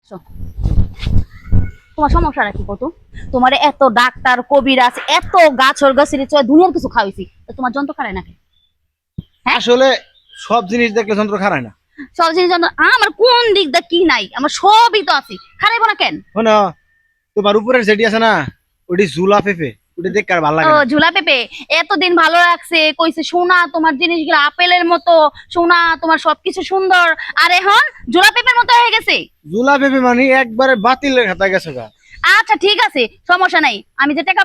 Show, তোমার সমস্যাটা কি কত? তোমার এত ডাক্তার কবিরাজ এত গাছর গাছের দুনিয়ার কিছু খাওয়াইছি, তোমার যন্ত্র খারায় নাকি? হ্যাঁ? আসলে সব জিনিস দেখলে যন্ত্র খারায় না। সব জিনিস যন্ত্র আমার কোন দিক দিয়ে কি নাই, আমার সবই তো আছে, খারাইবো না কেন? শোনো, তোমার উপরের যেটি আছে না, ওটি ঝুলা পেঁপে, ওটি দেখতে আর ভালো ও লাগে না। ঝুলা পেঁপে এতদিন ভালো লাগছে, কইছে সোনা তোমার জিনিসগুলো আপেলের মতো, সোনা তোমার সবকিছু সুন্দর, আর এখন ঝুলা পেঁপের মতো হয়ে গেছে। ঝুলা পেঁপে মানে একবারে বাতিলের খাতায় গেছে গা। আচ্ছা ঠিক আছে, সমস্যা নাই, আমি যে টাকা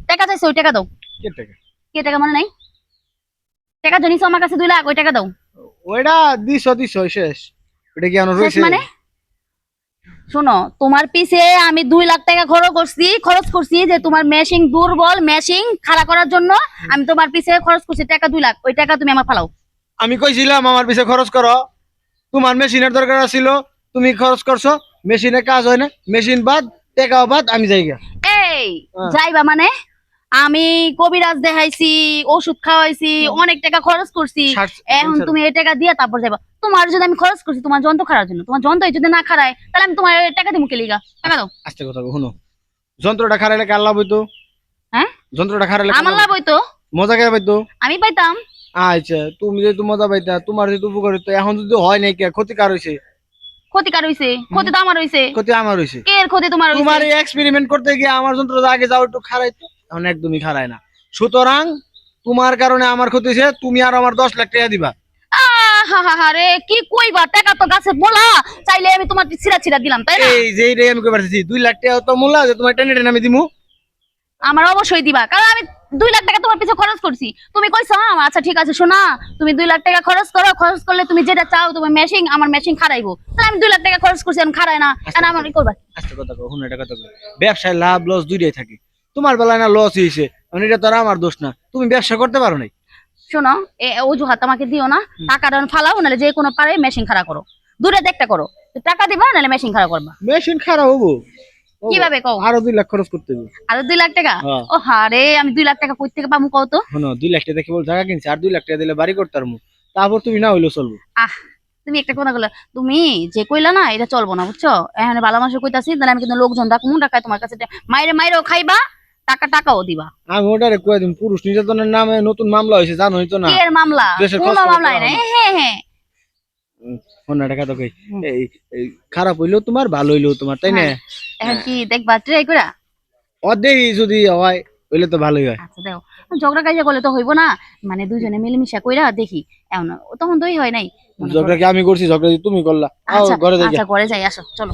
টাকা চাইছি ওই টাকা দাও। কে টাকা? কে টাকা মনে নাই? টাকা জনিস আমার কাছে 2 লাখ, ওই টাকা দাও। ওইটা দিছো দিছো শেষ। ওটা কি আনো শেষ রইছে? মানে? শোনো, তোমার পিছে আমি 2 লাখ টাকা খরচ করছি যে তোমার মেশিন দুর্বল, মেশিন খাড়া করার জন্য আমি তোমার পিছে খরচ করছি টাকা 2 লাখ, ওই টাকা তুমি আমার ফালাও। আমি কইছিলাম আমার পিছে খরচ করো, তোমার মেশিনের দরকার ছিল, তুমি খরচ করছো, মেশিনে কাজ হয় না, মেশিন বাদ, টাকাও বাদ, আমি যাই গা। এই হ্যাঁ। যাইবা মানে? আমি কবিরাজ দেখাইছি, ওষুধ খাওয়াইছি, অনেক টাকা খরচ করছি, এখন তুমি এই টাকা দিয়ে তারপর যাবা? তোমার যদি আমি খরচ করছি তোমার যন্ত্র খারার জন্য, তোমার যন্ত্র যদি না খারায় তাহলে আমি তোমার টাকা দিব কে লিগা? টাকা দাও। আস্তে কথা কও, শুনো, যন্ত্রটা খারাইলে কার লাভ হইতো? হ্যাঁ, যন্ত্রটা খারাইলে আমার লাভ হইতো, মজা কে পাইতো? আমি পাইতাম। আচ্ছা, তুমি যেহেতু মজা পাইতা, তোমার যেহেতু উপকার হইতো, এখন যদি হয় নাই, কে ক্ষতি কার হইছে? ক্ষতিকার হইছে? ক্ষতি তো আমার হইছে। ক্ষতি আমার হইছে। কে এর ক্ষতি তোমার তোমার হইছে? এই এক্সপেরিমেন্ট করতে গিয়ে আমার যন্ত্র আগে যাও একটু খারাইতো, এখন একদমই খারায় না। সুতরাং তোমার কারণে আমার ক্ষতি হয়েছে, তুমি আর আমার 10 লাখ টাকা দিবা। রে কি কইবা, টাকা তো গাছে বলা, চাইলে আমি তোমার ছিড়া ছিড়া দিলাম, তাই না? এই যে এইটাই আমি কই পারতেছি, 2 লাখ টাকা তো মূল্য আছে, তোমার টেনে টেনে আমি দিমু। আমার অবশ্যই দিবা, কারণ আমি 2 লাখ টাকা তোমার পিছে খরচ করছি। তুমি কইছো আচ্ছা ঠিক আছে, শোনা, তুমি 2 লাখ টাকা খরচ করো, খরচ করলে তুমি যেটা চাও তোমার মেশিন, আমার মেশিন খারাইবো, তাহলে আমি 2 লাখ টাকা খরচ করছি, আমি খারাই না, কেন আমার কি করবা? আস্তে কথা কও, শুনো, এটা কথা কও, ব্যবসায় লাভ লস দুইটাই থাকে। তোমার বেলায় না লস হয়েছে, মানে এটা তো আর আমার দোষ না, তুমি ব্যবসা করতে পারো নাই। শোনো, অজুহাত আমাকে দিও না, টাকাটা ফালাও, নাহলে যে কোনো পারে মেশিন খারাপ করো, দূরে দেখটা করো, তো টাকা দিবা নাহলে মেশিন খারাপ করবা। মেশিন খারাপ হবো? কিভাবে কও? আরো 2 লাখ খরচ করতে হবে। আরো 2 লাখ টাকা? হ্যাঁ। ও হারে, আমি 2 লাখ টাকা কই থেকে পাবো কও তো? শোনো, 2 লাখ টাকা কেবল জায়গা কিনছি, আর 2 লাখ টাকা দিলে বাড়ি করতে পারবো, তারপর তুমি না হইলেও চলবো। আহ, তুমি একটা কথা বলে, তুমি যে কইলা না এটা চলবো না, বুঝছো? এখানে ভালো মানুষ কইতাছি, তাহলে আমি কিন্তু লোকজন ডাকমু, ডাকায় তোমার কাছে মাইরে মাইরেও খাইবা, টাকাও দিবা। আমি ওটারে কয়ে দিম, পুরুষ নির্যাতনের নামে নতুন মামলা হয়েছে, জানোই তো না? কি এর মামলা? দেশের কোন খোঁজ মামলা? খবর না, রাখো না। হ্যাঁ হ্যাঁ। শোনো, একটা কথা কই, এই এই খারাপ হইলেও তোমার, ভালো হইলেও তোমার, তাই না? হ্যাঁ। এখন কি দেখবা ট্রাই কইরা? অর্ধেক যদি হয়, হইলে তো ভালোই হয়। আচ্ছা দেখো, ঝগড়া কাজিয়া করলে তো হইব না, মানে দুজনে মিলেমিশা কইরা দেখি, এমন তখন তোই হয় নাই মনে করো। ঝগড়া কি আমি করছি? ঝগড়া কি তুমি করলা? আও আচ্ছা ঘরে যাই গা। আচ্ছা, ঘরে যাই, আসো চলো।